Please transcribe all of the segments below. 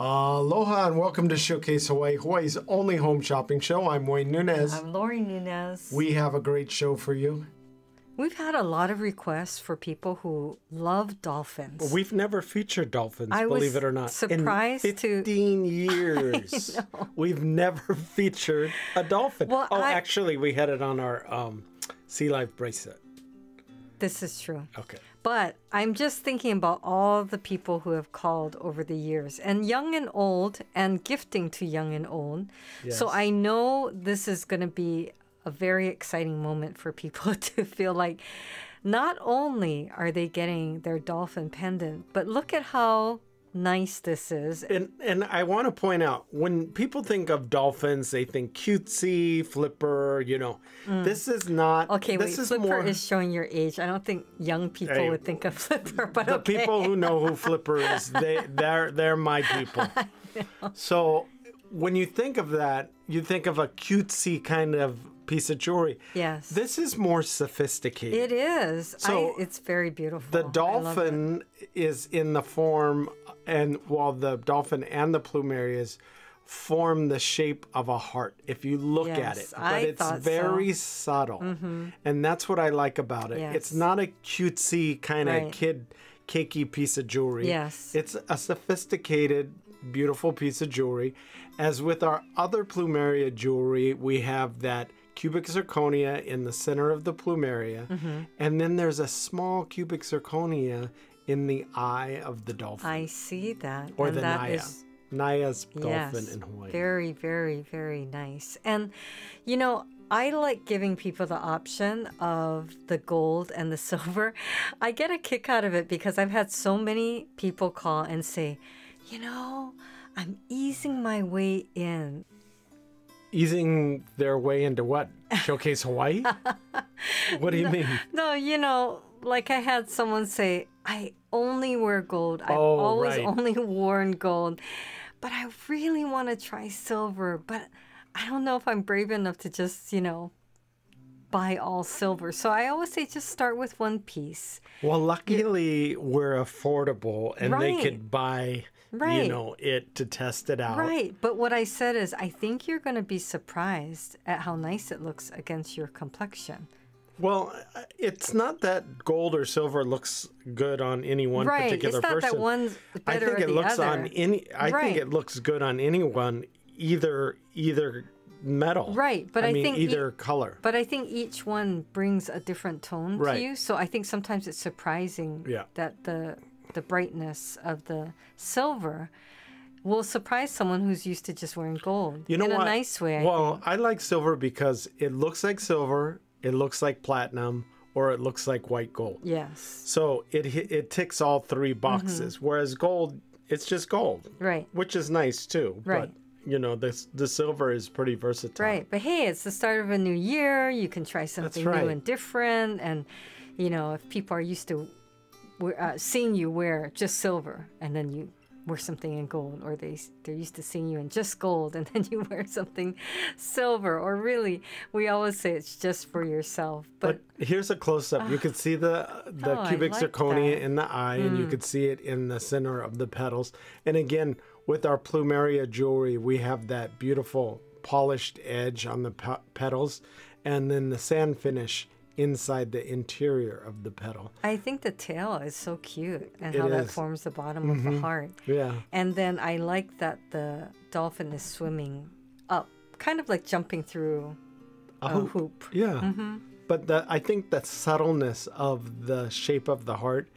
Aloha and welcome to Showcase Hawaii, Hawaii's only home shopping show. I'm Wayne Nunez. I'm Lori Nunez. We have a great show for you. We've had a lot of requests for people who love dolphins. Well, we've never featured dolphins, believe it or not. Surprised in 15 years, we've never featured a dolphin. Well, actually, we had it on our Sea Life bracelet. This is true. Okay. But I'm just thinking about all the people who have called over the years, and young and old, and gifting to young and old. Yes. So I know this is going to be a very exciting moment for people to feel like not only are they getting their dolphin pendant, but look at how nice this is. And I want to point out, when people think of dolphins, they think cutesy, flipper, you know. This is not. Okay, this wait, flipper is showing your age. I don't think young people would think of flipper, but the people who know who flipper is, they're my people. So when you think of that, you think of a cutesy kind of piece of jewelry. Yes. This is more sophisticated. It is. So it's very beautiful. The dolphin is in the form, and while the dolphin and the Plumerias form the shape of a heart, if you look at it. But it's very subtle. And that's what I like about it. Yes. It's not a cutesy kind of kid cakey piece of jewelry. Yes. It's a sophisticated, beautiful piece of jewelry. As with our other Plumeria jewelry, we have that cubic zirconia in the center of the Plumeria, and then there's a small cubic zirconia in the eye of the dolphin. I see that. Or the Naya. Naya's dolphin in Hawaii. Very, very, very nice. And, you know, I like giving people the option of the gold and the silver. I get a kick out of it because I've had so many people call and say, you know, I'm easing my way in. Easing their way into what? Showcase Hawaii? What do you mean? No, you know, like I had someone say, I only wear gold. I've always only worn gold. But I really want to try silver. But I don't know if I'm brave enough to just, you know, buy all silver. So I always say just start with one piece. Well, luckily we're affordable and they could buy, you know, it to test it out. Right. But what I said is I think you're going to be surprised at how nice it looks against your complexion. Well, it's not that gold or silver looks good on any one particular person. It's not that one's better or the other. I think it looks good on anyone, either metal. Right, but I think either color. But I think each one brings a different tone to you. So I think sometimes it's surprising that the brightness of the silver will surprise someone who's used to just wearing gold. You know in what? a nice way. I like silver because it looks like silver, it looks like platinum, or it looks like white gold. Yes. So it ticks all three boxes. Whereas gold, it's just gold. Right. Which is nice too. Right. But you know, the silver is pretty versatile. Right. But hey, it's the start of a new year. You can try something new and different. And, you know, if people are used to seeing you wear just silver and then you wear something in gold, or they're used to seeing you in just gold and then you wear something silver, or really, we always say it's just for yourself. But here's a close-up. You could see the cubic zirconia in the eye, and you could see it in the center of the petals. And again, with our Plumeria jewelry, we have that beautiful polished edge on the petals, and then the sand finish inside the interior of the petal. I think the tail is so cute, and how that forms the bottom of the heart. Yeah. And then I like that the dolphin is swimming up, kind of like jumping through a hoop. Yeah. But I think the subtleness of the shape of the heart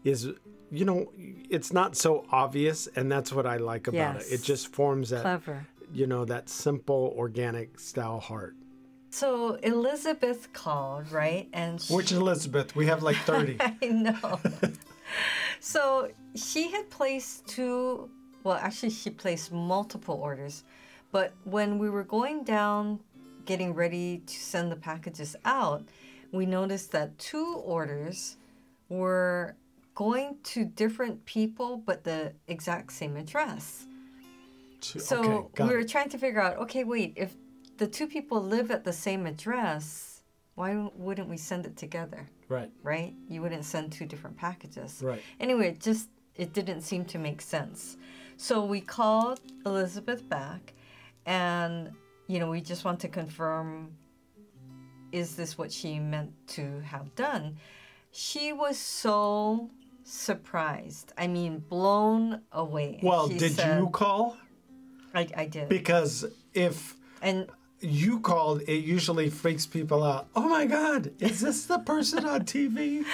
is, you know, it's not so obvious, and that's what I like about it. It just forms that, you know, that simple organic style heart. So Elizabeth called, right? And which Elizabeth? We have like 30. I know. So she had placed she placed multiple orders. But when we were going down, getting ready to send the packages out, we noticed that 2 orders were going to different people, but the exact same address. So we were trying to figure out, okay, wait, if the 2 people live at the same address, why wouldn't we send it together? Right. Right? You wouldn't send 2 different packages. Right. Anyway, it didn't seem to make sense. So we called Elizabeth back, and we just want to confirm, is this what she meant to have done? She was so surprised. I mean, blown away. Well, she did said, you call? I did. Because if you called, it usually freaks people out. Oh my God, is this the person on TV?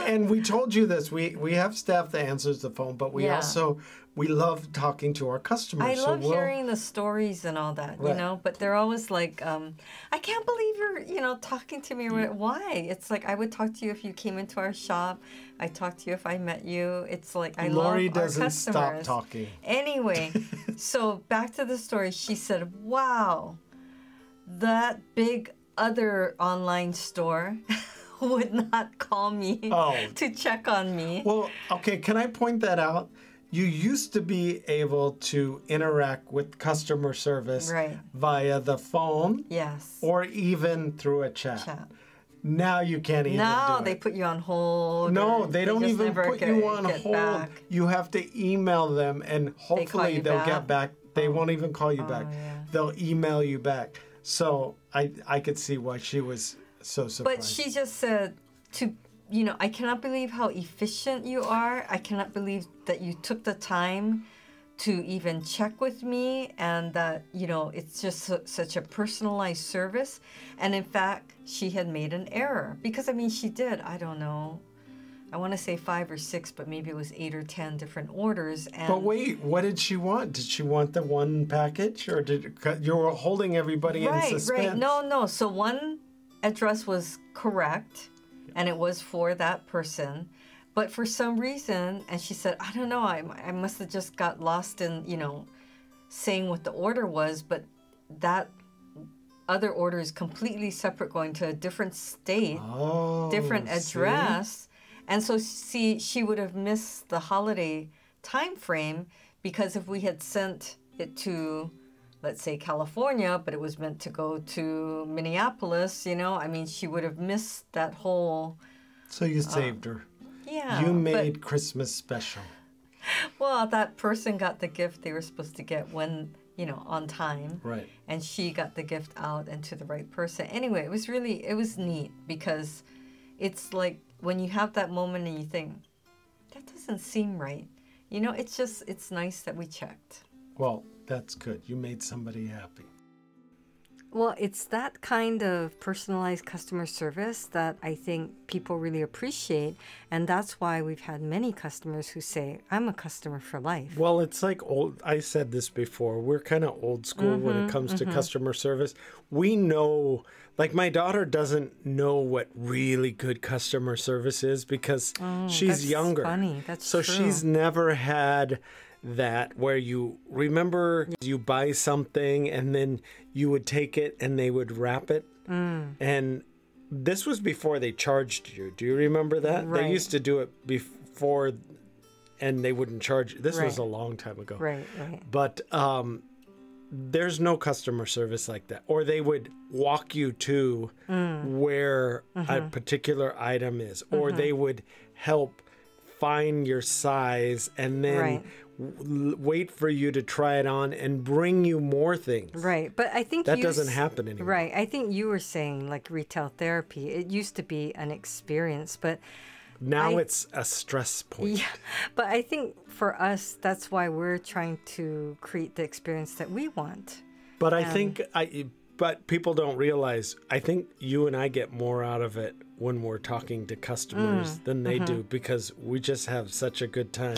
And we told you this. We have staff that answers the phone, but we also, we love talking to our customers. I love hearing the stories and all that, but they're always like, I can't believe you're, talking to me. Why? It's like, I would talk to you if you came into our shop. I talk to you if I met you. It's like, I love our customers. Lori doesn't stop talking. Anyway, so back to the story. She said, wow, that big other online store would not call me to check on me. Well, okay, can I point that out? You used to be able to interact with customer service via the phone. Yes. Or even through a chat. Now you can't even do it. Now they put you on hold. No, they don't even put you on hold. Back. You have to email them, and hopefully they'll get back. They won't even call you back. Yeah. They'll email you back. So I could see why she was so surprised. But she just said, I cannot believe how efficient you are. I cannot believe that you took the time to even check with me, and that, it's just such a personalized service. And in fact, she had made an error because, she did, I don't know, I want to say 5 or 6, but maybe it was 8 or 10 different orders. And but wait, what did she want? Did she want the one package, or you were holding everybody in suspense? Right. No. So one address was correct, and it was for that person. But for some reason, and she said, I don't know, I must have just got lost in, saying what the order was, but that other order is completely separate, going to a different state, different address. See? And so, she would have missed the holiday time frame, because if we had sent it to, let's say, California, but it was meant to go to Minneapolis, she would have missed that whole... So you saved her. Yeah. You made Christmas special. Well, that person got the gift they were supposed to get on time. Right. And she got the gift out and to the right person. Anyway, it was neat, because it's like when you have that moment and you think, that doesn't seem right. It's nice that we checked. Well, that's good. You made somebody happy. Well, it's that kind of personalized customer service that I think people really appreciate. And that's why we've had many customers who say, I'm a customer for life. Well, it's like I said this before. We're kind of old school when it comes to customer service. We know, like my daughter doesn't know what really good customer service is because she's younger. That's funny. That's so true. She's never had that where you remember you buy something and then you would take it and they would wrap it. And this was before they charged you. Do you remember that? Right. They used to do it before and they wouldn't charge you. This was a long time ago. Right. But there's no customer service like that. Or they would walk you to where a particular item is. Or they would help find your size and then wait for you to try it on and bring you more things. Right. But I think that doesn't happen anymore. Right. I think you were saying like retail therapy. It used to be an experience, but now it's a stress point. Yeah. But I think for us, that's why we're trying to create the experience that we want. But I think but people don't realize, I think you and I get more out of it when we're talking to customers than they do, because we just have such a good time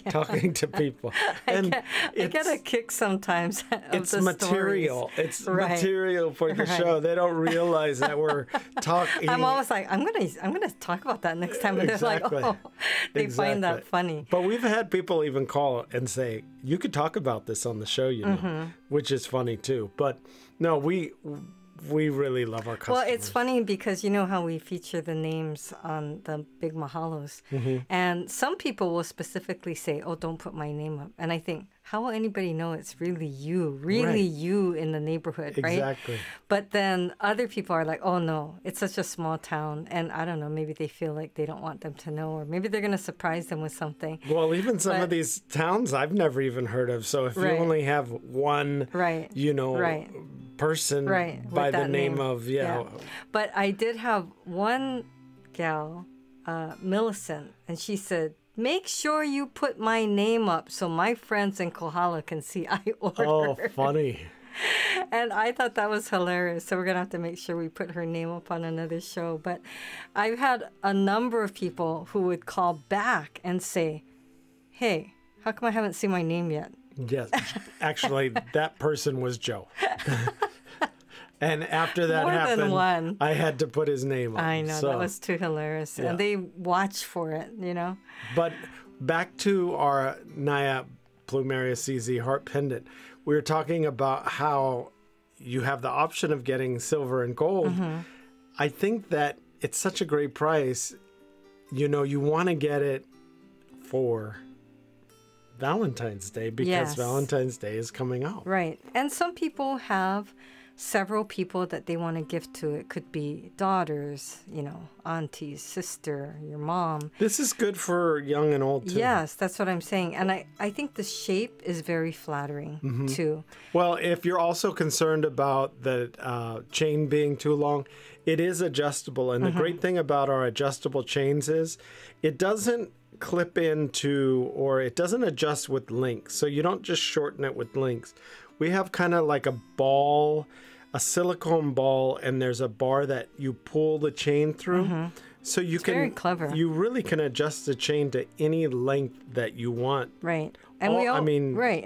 talking to people. And I get a kick sometimes of it's the material. stories. It's material for the show. They don't realize that we're talking. I'm always like, I'm gonna talk about that next time. And they're like, they find that funny. But we've had people even call and say, you could talk about this on the show, which is funny too. But no, we really love our customers. Well, it's funny because you know how we feature the names on the big mahalos. And some people will specifically say, oh, don't put my name up. And I think, how will anybody know it's really you in the neighborhood, right? Exactly. But then other people are like, oh, no, it's such a small town. And I don't know, maybe they feel like they don't want them to know, or maybe they're going to surprise them with something. Well, even some of these towns I've never even heard of. So if you only have one, person by the name of, But I did have one gal, Millicent, and she said, make sure you put my name up so my friends in Kohala can see I ordered. Oh, funny. And I thought that was hilarious. So we're going to have to make sure we put her name up on another show. But I've had a number of people who would call back and say, hey, how come I haven't seen my name yet? Yes. Actually, that person was Joe. And after that happened, I had to put his name up. I know, that was too hilarious. Yeah. And they watch for it, you know. But back to our Naya Plumeria CZ Heart Pendant. We were talking about how you have the option of getting silver and gold. I think that it's such a great price. You know, you want to get it for Valentine's Day because Valentine's Day is coming out. Right. And some people have several people that they want to gift to. It could be daughters, you know, aunties, sister, your mom. This is good for young and old, too. Yes, that's what I'm saying. And I think the shape is very flattering, too. Well, if you're also concerned about the chain being too long, it is adjustable. And the great thing about our adjustable chains is it doesn't clip into, or it doesn't adjust with links. So you don't just shorten it with links. We have kind of like a ball, a silicone ball, and there's a bar that you pull the chain through. So you can, very clever. You really can adjust the chain to any length that you want. Right. And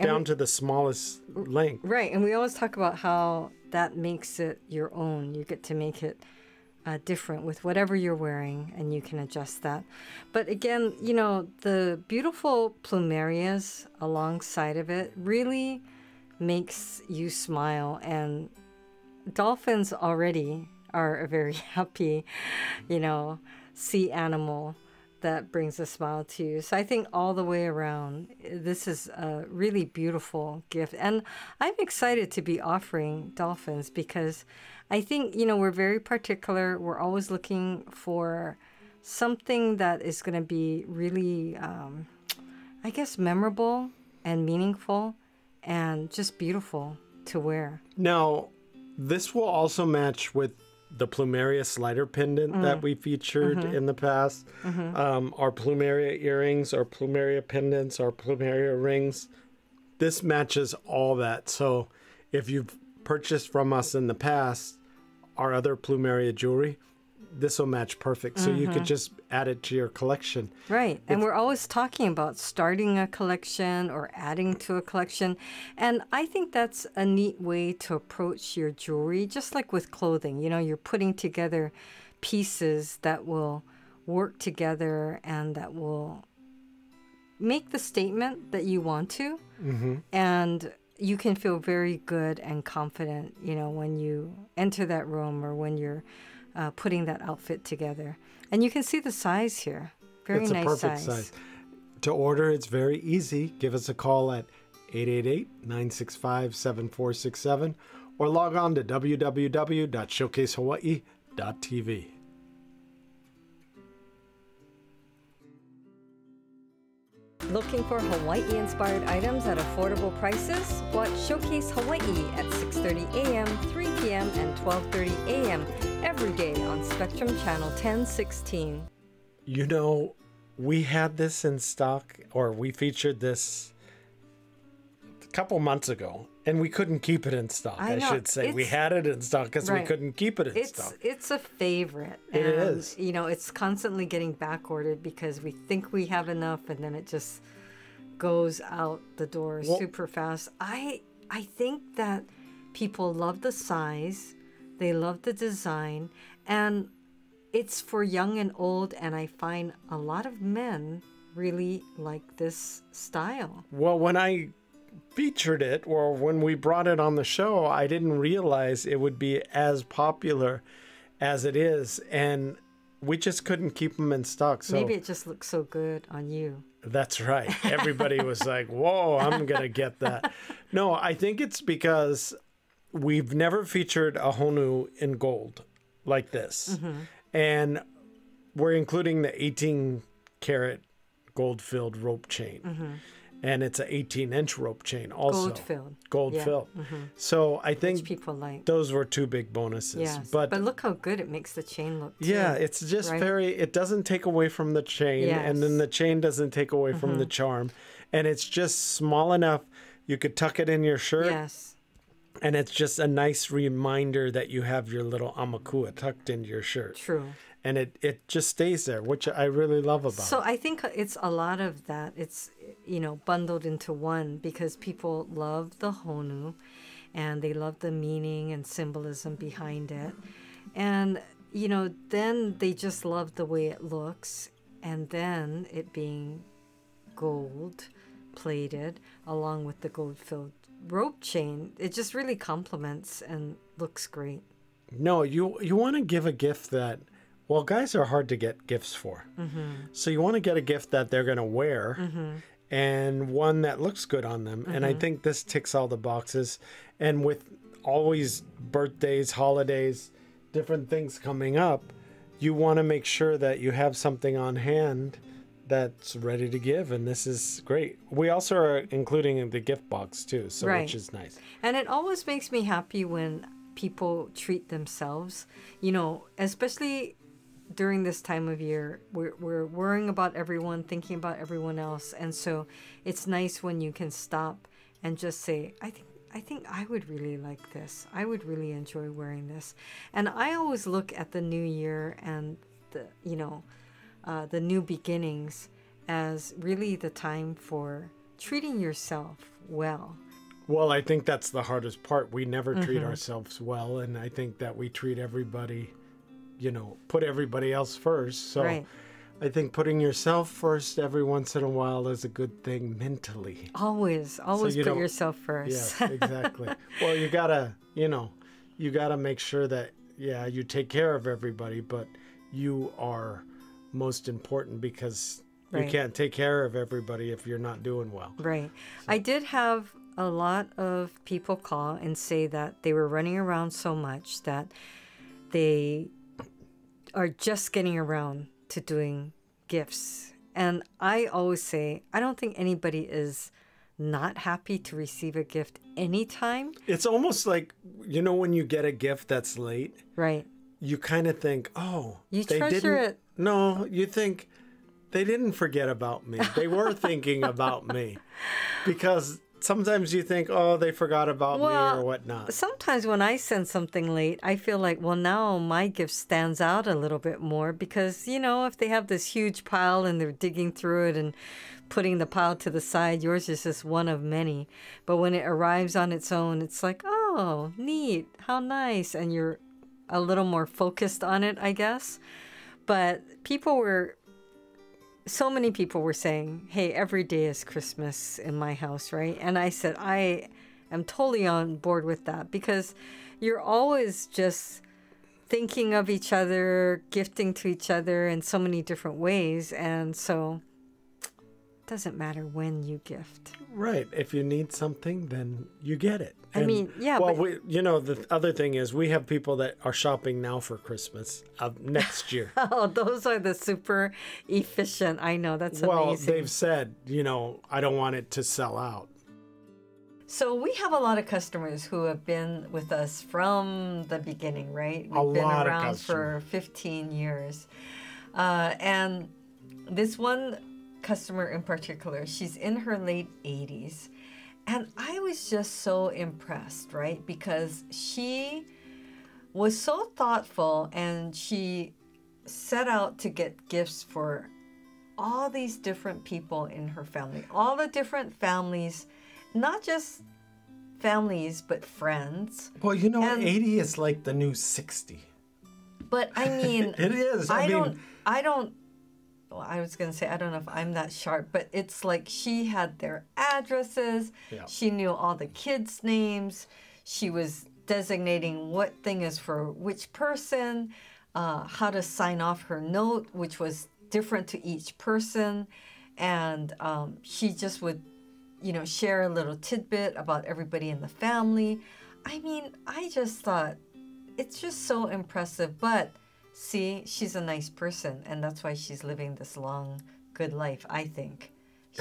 down to the smallest length. Right. And we always talk about how that makes it your own. You get to make it different with whatever you're wearing, and you can adjust that. But again, you know, the beautiful plumerias alongside of it really makes you smile. And dolphins already are a very happy, you know, sea animal that brings a smile to you. So I think all the way around, this is a really beautiful gift. And I'm excited to be offering dolphins because I think, you know, we're very particular. We're always looking for something that is going to be really, I guess, memorable and meaningful and just beautiful to wear. Now, this will also match with the Plumeria slider pendant that we featured in the past. Our Plumeria earrings, our Plumeria pendants, our Plumeria rings. This matches all that. So if you've purchased from us in the past, our other Plumeria jewelry, this will match perfect. So you could just add it to your collection. Right. And we're always talking about starting a collection or adding to a collection. And I think that's a neat way to approach your jewelry, just like with clothing. You know, you're putting together pieces that will work together and that will make the statement that you want to. And you can feel very good and confident, you know, when you enter that room or when you're putting that outfit together. And you can see the size here. Very nice size. It's a perfect size. To order, it's very easy. Give us a call at 888-965-7467 or log on to www.showcasehawaii.tv. Looking for Hawaii-inspired items at affordable prices? Watch Showcase Hawaii at 6:30 a.m., 3 p.m., and 12:30 a.m. every day on Spectrum Channel 1016. You know, we had this in stock, or we featured this a couple months ago, and we couldn't keep it in stock, I should say. We had it in stock because we couldn't keep it in stock. It's a favorite. It is. You know, it's constantly getting back ordered because we think we have enough, and then it just goes out the door super fast. I think that people love the size, they love the design, and it's for young and old, and I find a lot of men really like this style. Well, when I featured it, or when we brought it on the show, I didn't realize it would be as popular as it is, and we just couldn't keep them in stock. So maybe it just looks so good on you. That's right. Everybody was like, whoa, I'm going to get that. No, I think it's because we've never featured a honu in gold like this. And we're including the 18 karat gold filled rope chain. And it's an 18-inch rope chain also. Gold-filled. Gold-filled. So I think which people like. Those were two big bonuses. Yes. But look how good it makes the chain look, too. Yeah, it's just very, it doesn't take away from the chain. Yes. And then the chain doesn't take away from the charm. And it's just small enough you could tuck it in your shirt. Yes. And it's just a nice reminder that you have your little amakua tucked into your shirt. True. And it just stays there, which I really love about it. So I think it's a lot of that. It's, bundled into one because people love the honu and they love the meaning and symbolism behind it. And, then they just love the way it looks. And then it being gold plated along with the gold-filled rope chain, it just really complements and looks great. No, you want to give a gift that, well, guys are hard to get gifts for. So you want to get a gift that they're going to wear and one that looks good on them. And I think this ticks all the boxes. And with always birthdays, holidays, different things coming up, you want to make sure that you have something on hand that's ready to give. And this is great. We also are including the gift box too, so which is nice. And it always makes me happy when people treat themselves, especially during this time of year. We're worrying about everyone, thinking about everyone else, and so it's nice when you can stop and just say, I think I would really like this. I would really enjoy wearing this. And I always look at the new year and the new beginnings as really the time for treating yourself well. Well, I think that's the hardest part. We never treat ourselves well, and I think that we treat everybody, put everybody else first. So I think putting yourself first every once in a while is a good thing mentally. Always put yourself first. Yes, exactly. Well, you gotta make sure that, you take care of everybody, but you are most important because you can't take care of everybody if you're not doing well. Right. So. I did have a lot of people call and say that they were running around so much that they are just getting around to doing gifts. And I always say, I don't think anybody is not happy to receive a gift anytime. It's almost like, when you get a gift that's late. Right. You kind of think, oh, you treasure it. No, you think they didn't forget about me. They were thinking about me. Because sometimes you think, oh, they forgot about me or whatnot. Sometimes when I send something late, I feel like, well, now my gift stands out a little bit more because, if they have this huge pile and they're digging through it and putting the pile to the side, yours is just one of many. But when it arrives on its own, it's like, oh, neat, how nice. And you're a little more focused on it, I guess. But so many people were saying, hey, every day is Christmas in my house, right? And I said, I am totally on board with that because you're always just thinking of each other, gifting to each other in so many different ways. And so it doesn't matter when you gift. Right. If you need something, then you get it. And, Well, the other thing is we have people that are shopping now for Christmas next year. Oh, those are the super efficient. I know. That's amazing. Well, they've said, I don't want it to sell out. So we have a lot of customers who have been with us from the beginning, right? We've been around for 15 years. And this one customer in particular, she's in her late 80s. And I was just so impressed, right? Because she was so thoughtful and she set out to get gifts for all these different people in her family, all the different families, not just families, but friends. Well, 80 is like the new 60. But I mean, it is. I don't well, I was going to say, I don't know if I'm that sharp, but it's like she had their addresses. Yeah. She knew all the kids' names. She was designating what thing is for which person, how to sign off her note, which was different to each person. And she just would, you know, share a little tidbit about everybody in the family. I mean, I just thought, it's just so impressive. But see, she's a nice person, and that's why she's living this long, good life, I think.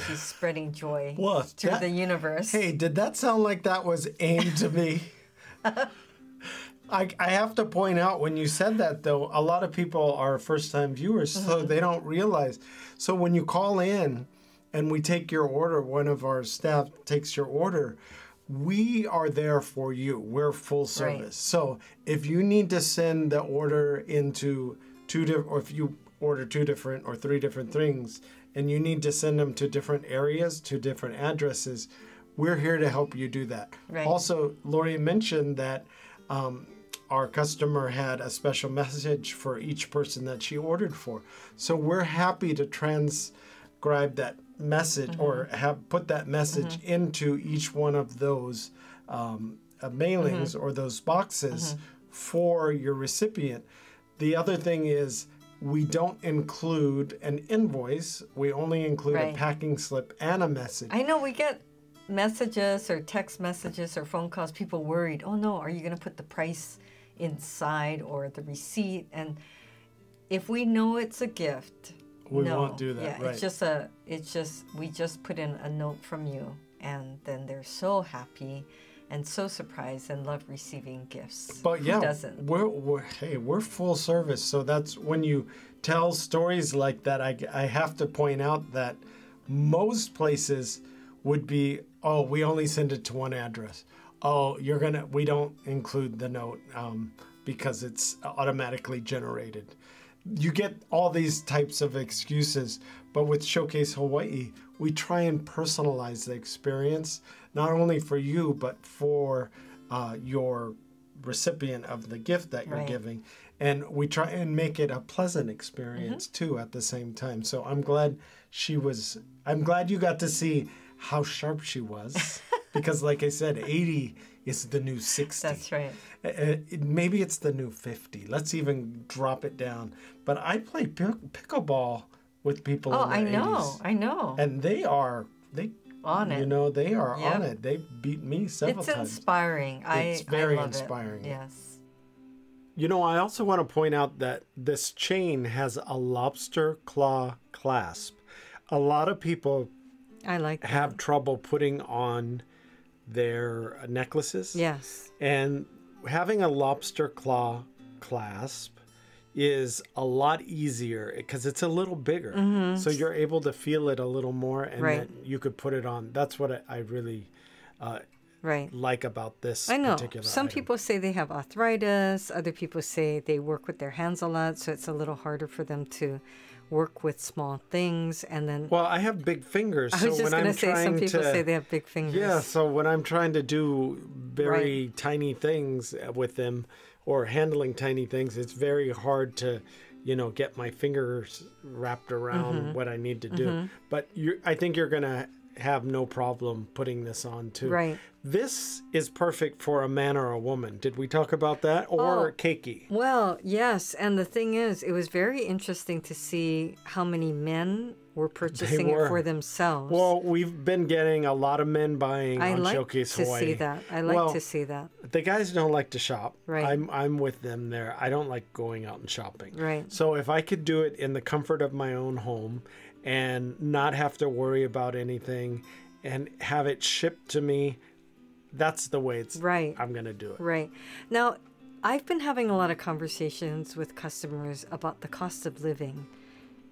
She's spreading joy through the universe. Hey, did that sound like that was aimed to me? I have to point out, when you said that, though, a lot of people are first-time viewers, so they don't realize. So when you call in and we take your order, one of our staff takes your order, we are there for you. We're full service. Right. So if you need to send the order into or if you order 2 different or 3 different things, and you need to send them to different areas, to different addresses, we're here to help you do that. Right. Also, Lori mentioned that our customer had a special message for each person that she ordered for. So we're happy to transcribe that message or put that message into each one of those mailings or those boxes for your recipient. The other thing is, we don't include an invoice. We only include a packing slip and a message. I know we get messages or text messages or phone calls, people worried, oh no, are you going to put the price inside or the receipt? And if we know it's a gift, we won't do that. Yeah, right. We just put in a note from you, and then they're so happy and so surprised and love receiving gifts. But yeah, who doesn't? We're full service. So that's when you tell stories like that, I have to point out that most places would be, oh, we only send it to one address. Oh, we don't include the note because it's automatically generated. You get all these types of excuses, but with Showcase Hawaii, we try and personalize the experience, not only for you, but for your recipient of the gift that you're giving. And we try and make it a pleasant experience too at the same time. So I'm glad you got to see how sharp she was. Because like I said, 80 is the new 60. That's right. Maybe it's the new 50. Let's even drop it down. But I play pickleball with people in the 80s. I know. And they are on it. You know, they are on it. They beat me several times. It's inspiring. It's very love inspiring. It. Yes. You know, I also want to point out that this chain has a lobster claw clasp. A lot of people have trouble putting on their necklaces. Yes. And having a lobster claw clasp is a lot easier because it's a little bigger. So you're able to feel it a little more, and then you could put it on. That's what I really like about this particular Some item. people say they have arthritis. Other people say they work with their hands a lot, so it's a little harder for them to work with small things. And then, well, I have big fingers. I was just going to say, some people say they have big fingers. Yeah, so when I'm trying to do very tiny things with them or handling tiny things, it's very hard to, get my fingers wrapped around what I need to do. But I think you're going to have no problem putting this on too. Right. This is perfect for a man or a woman. Did we talk about that? Or keiki? Well, yes. And the thing is, it was very interesting to see how many men were purchasing it for themselves. Well, we've been getting a lot of men buying on Showcase Hawaii. I like to see that. The guys don't like to shop. Right. I'm with them there. I don't like going out and shopping. Right. So if I could do it in the comfort of my own home and not have to worry about anything and have it shipped to me, that's the way I'm going to do it. Right. Now, I've been having a lot of conversations with customers about the cost of living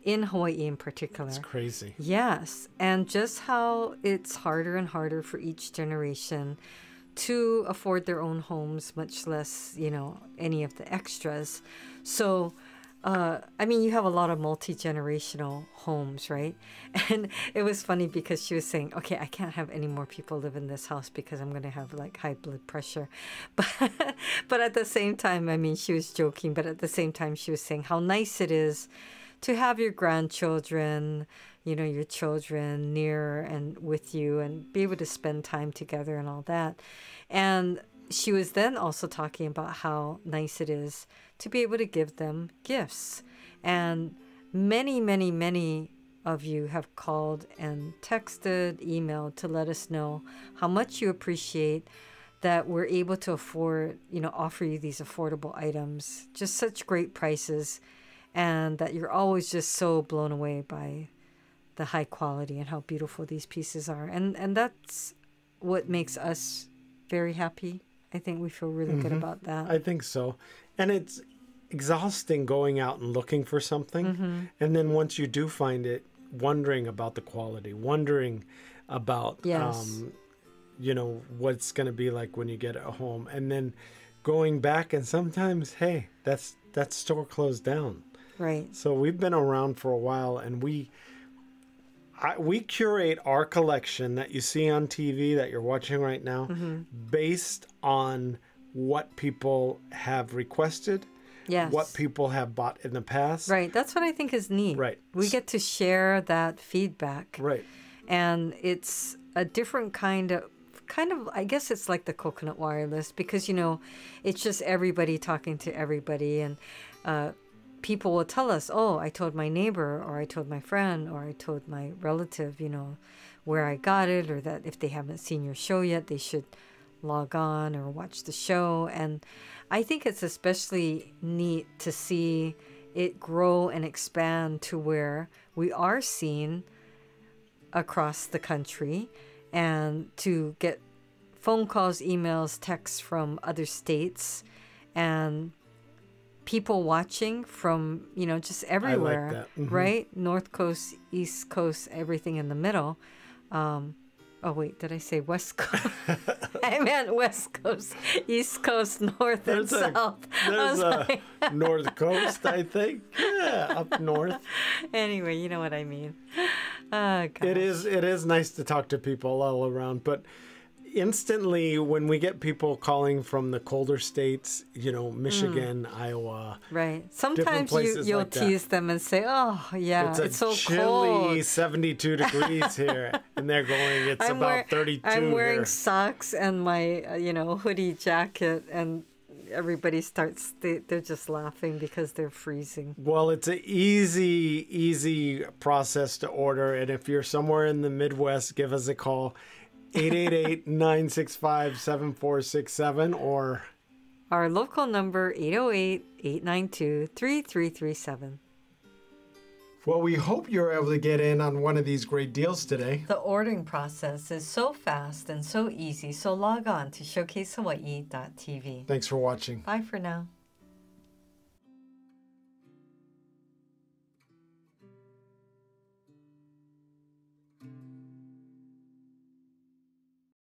in Hawaii in particular. It's crazy. Yes. And just how it's harder and harder for each generation to afford their own homes, much less, any of the extras. So, you have a lot of multi-generational homes, right? And it was funny because she was saying, okay, I can't have any more people live in this house because I'm going to have high blood pressure. But at the same time, she was joking, but at the same time, she was saying how nice it is to have your grandchildren, your children near and with you and be able to spend time together and all that. And she was then also talking about how nice it is to be able to give them gifts. And many, many, many of you have called and texted, emailed to let us know how much you appreciate that we're able to afford, offer you these affordable items, just such great prices, and that you're always just so blown away by the high quality and how beautiful these pieces are. And that's what makes us very happy. I think we feel really good about that. I think so. And it's exhausting going out and looking for something. And then once you do find it, wondering about the quality, wondering about, what's going to be like when you get it home. And then going back and sometimes, hey, that store closed down. Right. So we've been around for a while, and we curate our collection that you see on TV that you're watching right now based on what people have requested, what people have bought in the past. Right. That's what I think is neat. Right. We get to share that feedback. Right. And it's a different kind of, I guess it's like the coconut wireless because, it's just everybody talking to everybody. And people will tell us, oh, I told my neighbor or I told my friend or I told my relative, where I got it, or that if they haven't seen your show yet, they should log on or watch the show. And I think it's especially neat to see it grow and expand to where we are seen across the country, and to get phone calls, emails, texts from other states, and people watching from, just everywhere. I like that. Right? North Coast, East Coast, everything in the middle. Oh, wait, did I say West Coast? I meant West Coast, East Coast, North and South. There's a North Coast, I think. Yeah, up north. Anyway, you know what I mean. Oh, gosh. It is nice to talk to people all around, but instantly when we get people calling from the colder states, Michigan, Iowa. Right. Sometimes you'll tease them and say, oh, yeah, it's so cold. It's chilly 72 degrees here. And they're going, it's about 32 I'm wearing here. socks and my, hoodie jacket, and everybody they're just laughing because they're freezing. Well, it's an easy process to order. And if you're somewhere in the Midwest, give us a call. 888-965-7467 or our local number 808-892-3337. Well, we hope you're able to get in on one of these great deals today. The ordering process is so fast and so easy, so log on to showcasehawaii.tv. Thanks for watching. Bye for now.